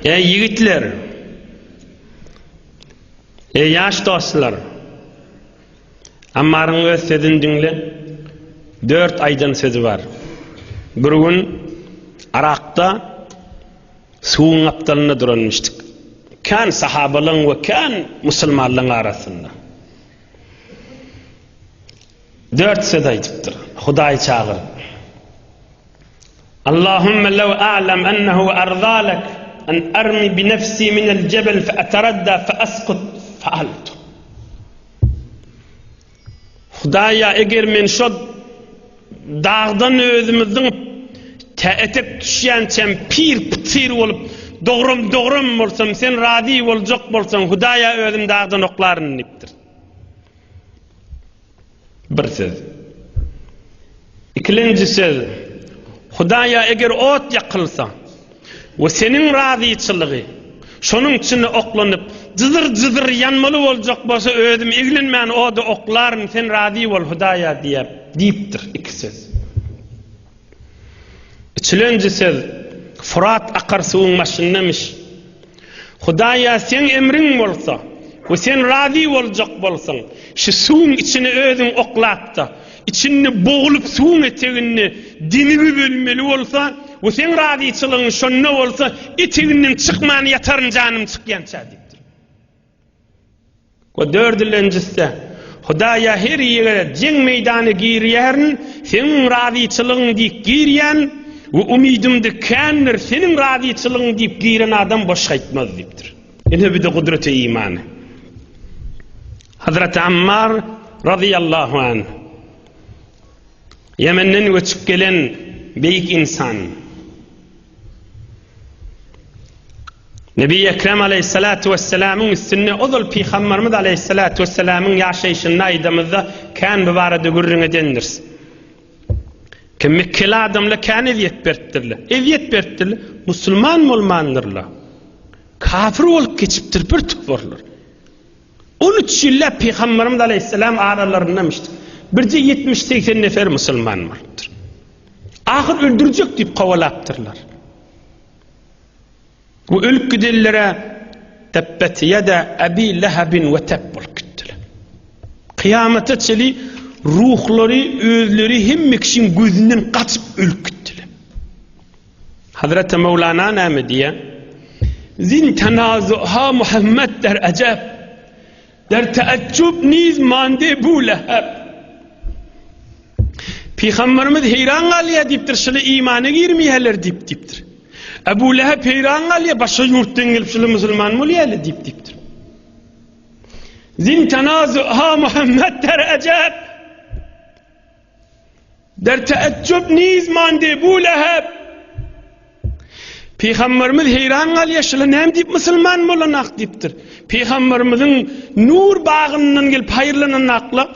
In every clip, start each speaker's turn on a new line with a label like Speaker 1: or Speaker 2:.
Speaker 1: Ey yigitler, ey yaş dostlar, Ammar'ın öz sözünü dinle. 4 aydan sözü var. Bir gün Arak'ta suğun aptalına duranmıştık. Kan sahabalığın ve kan Müslümanlığın arasında. 4 söz aytıptır. Hudaý çağırıp. Allahümme lev a'lem ennehu erzalek en ermi bi nefsi minel cebel fe eteradda fe askut faaltu. Hudaýa eger men şo dağdan özümüzün etek düşýänçem pir pıtir bolup dogrum bolsam sen radi boljak bolsaň Hudaýa özüm dağdan oklaryn dipdir. Bir söz. İkinci söz. Hudaýa eger ot yakılsa ve senin raziçılığı şonun içine oklanyp jyzyr yanmaly boljak bolsa özüm eglenmän oda oklaryn sen razi bol Hudaýa diýipdir. İki söz. Üçüncü söz. Fırat akar suwun maşynnamış. Hudaýa sen emrin bolsa ve sen razi boljak bolsaň şu suwun içine özüň oklatda içinde boğulup suwun etegini dinimi bölmeli bolsa ve sen raziçylygyň şonda bolsa eteginden çykman yataryn janym çykýança diýipdir. O dördüncüsü Hudaýa her ýere jeň meýdany girýärin senin raziçylygyň diýip girýän ve umidimde kändir senin raziçylygyň diýip giren adam boş gaýtmaz diýipdir. Ene bir de kudreti imanı. Hazreti Ammar radıyallahu anh Yemen'den göçüp gelen büyük insan. Nebi Ekrem aleyhissalatu vesselam'ın üstüne ozul Peygamberimiz aleyhissalatu vesselam'ın yaşayışında aydamızda kan bu barada gurrun edendir. Kim Mekkeli adamla kan eziyet berttirli. Eziyet berttirli. Müslüman olmandırlar. Kafir olup geçiptir bir tuturlar. 13 yıllar Peygamberimiz aleyhisselam aralarındamıştı. Birce 70-80 nefer Müslüman vardır. Ahir öldürecek deyip kovalaptırlar. Bu ölüp gidellere tebbet yada abi lehabin ve tebbul küttüler. Kıyamete çeli ruhları, özleri hem mekşin gözünden kaçıp ölüp gittiler. Hazreti Mevlana nâme diye zin tenazuha Muhammed der acab der teaccub niz mande bu lehab. Peygamberimiz heyran galyya dipdir şöyle imana girmeýärler dipdir. Ebu Leheb heyran galyya başa yurtdan gelip şöyle musulman bolýarlar dipdir. Zin tenazuha Muhammed der acab der teaccub niz mande bu lehab. Peygamberimiz heyran galyya şöyle näme diýip musulman bolanak dipdir. Peygamberimizin nur bağından gelip hayırlanan akla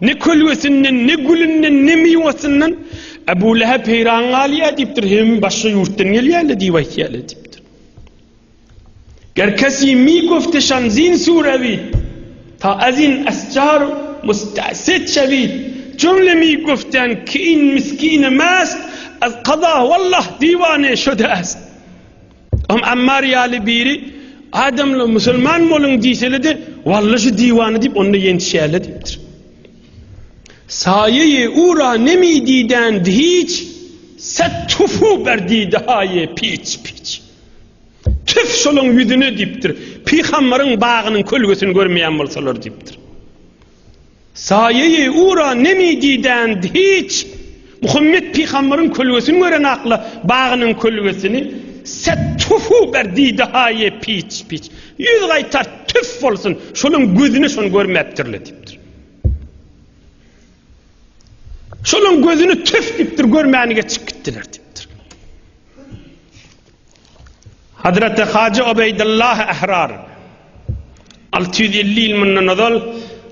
Speaker 1: ne kölgesinden, ne gülünden, ne meyvesinden Ebu Leheb heyran galyya dipdir. Hem başka yurtdan gelýärler diýip aýtýarlar dipdir. Gerkesi mi gofteşan zin surevi ta azin ascar mustasit şevi cümle mi goften ki in miskine mast az qada wallah divane şöde ast. Ammar ýaly biri adamla musulman bolun diýseledi wallahi divany diýip onu ýetişýärler diýipdir. Sayeyi ura nemididen hiç settufu berdi dahaye piç. Tüf şolun yüzüne diptir. Peygamberin bağının kölgesini görmeyen bolsalar diptir. Sayeyi ura nemididen hiç Muhammed Peygamberin kölgesini gören akla bağının kölgesini settufu berdi dahaye piç. Yüz gaytar tüf olsun şolun gözünü şonu görmeptirler diptir. Şolun gözünü tüf diptir görmänige çık gittiler diptir. Hazreti Hacı Ubeydullah Ahrar 650 yıl mundan azal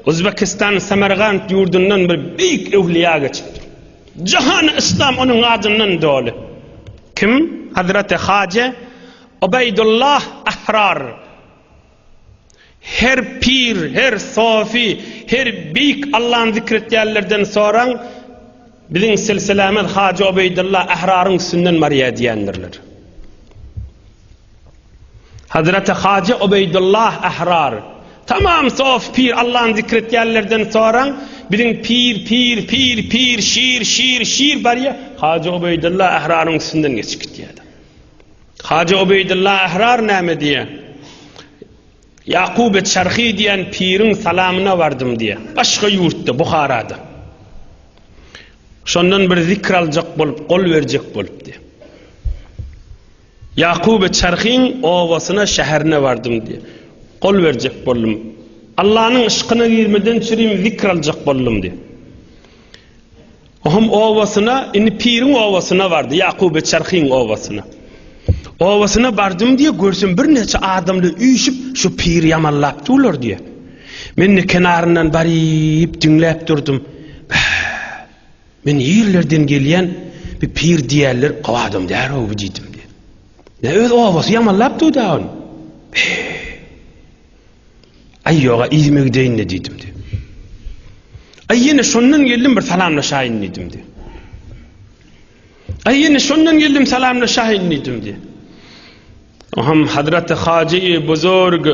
Speaker 1: Özbekistan Samarkand yurdundan bir büyük evliya çıktı. Cihan İslam onun adından dolu. Kim? Hazreti Hacı Ubeydullah Ahrar. Her pir, her sofi, her büyük Allah'ın zikretýärlerden soran bizim silsilämiz Hacı Ubeydullah Ahrar'ın sünnen mariya diýendirler. Hazreti Hacı Ubeydullah Ahrar. Tamam sof pir Allah'ın zikretyenlerden sonra bilin pir şiir var ya Hacı Ubeydullah Ahrar'ın üstünden geçip gitti. Hacı Ubeydullah Ahrar näme diye? Yaqub Çarxi diyen pirin salamına vardım diye. Başka yurtta Bukhara'da. Şondan bir zikr alacak bolup, kol verecek bolup diye. Yaqub Çarxi'nin ovasına şehrine vardım diye. Kol verecek bollum. Allah'ın ışkına girmeden çürüyüm zikr alacak bollum diye. Ohum ovasına, pirin ovasına vardı. Yaqub Çarxi'nin ovasına. Ovasına vardım diye görsün bir neçe adamla üyüşüp şu pir yamallap durlar diye. Men kenarından barip dinlep durdum. Men yerlerden gelen bir pir diyerler qavadım der o dedim diye. Ne öz ovası yamallap durdu on. Ay yoga izmek deyin ne dedim diye. Ay yine şondan geldim bir salamlaşayın dedim diye. Ay yine şondan geldim salamlaşayın dedim diye. Oham Hazreti Hacı Buzurg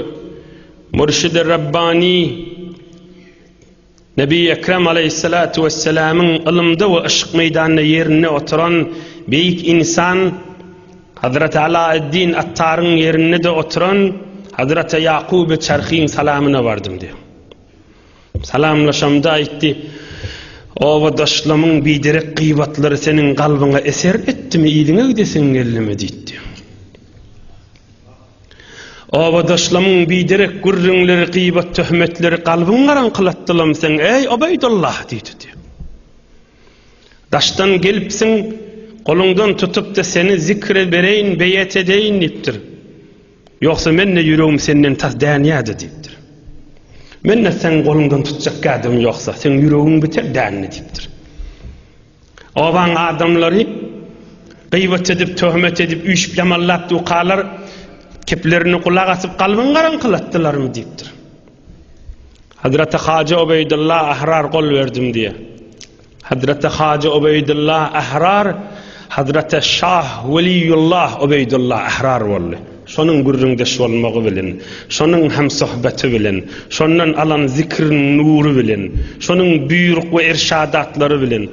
Speaker 1: Murşid-i Rabbani Nebi Ekrem Aleyhissalatu vesselam'ın ilmde ve ışık meydanına yerine oturan büyük insan Hazreti Alaaddin Attar'ın yerine de oturan Hazreti Yaqub Çarxi'nin salamına vardım diyor. Salamlaşamda etti. O vadaşlamın bidirek kıybatları senin kalbına eser etti mi iyiliğine gidesin geldi mi dedi. O vadaşlamın bidirek gurrunları kıybat töhmetleri kalbına rankılattılam sen ey Ubeydullah dedi diyor. Daştan gelipsin kolundan tutup da seni zikre bereyin beyet edeyin deyiptir. Yoksa men ne yüreğim senden tas daniyadı deyiptir. Men ne sen kolundan tutacak adım yoksa sen yüreğin biter dani deyiptir. Ovan adamları gıybat edip töhmet edip üyüşüp yamallap duqalar keplerini kulak asıp kalbin karanqılattılar mı deyiptir. Hazreti Hacı Ubeydullah Ahrar kol verdim diye. Hazreti Hacı Ubeydullah Ahrar Hazreti Şah Veliyullah Ubeydullah Ahrar oldu. Şonun gurrundaş olmağı bilen, şonun hem sohbeti bilen, şonun alan zikrin nuru bilen, şonun büyürük ve irşadatları bilen.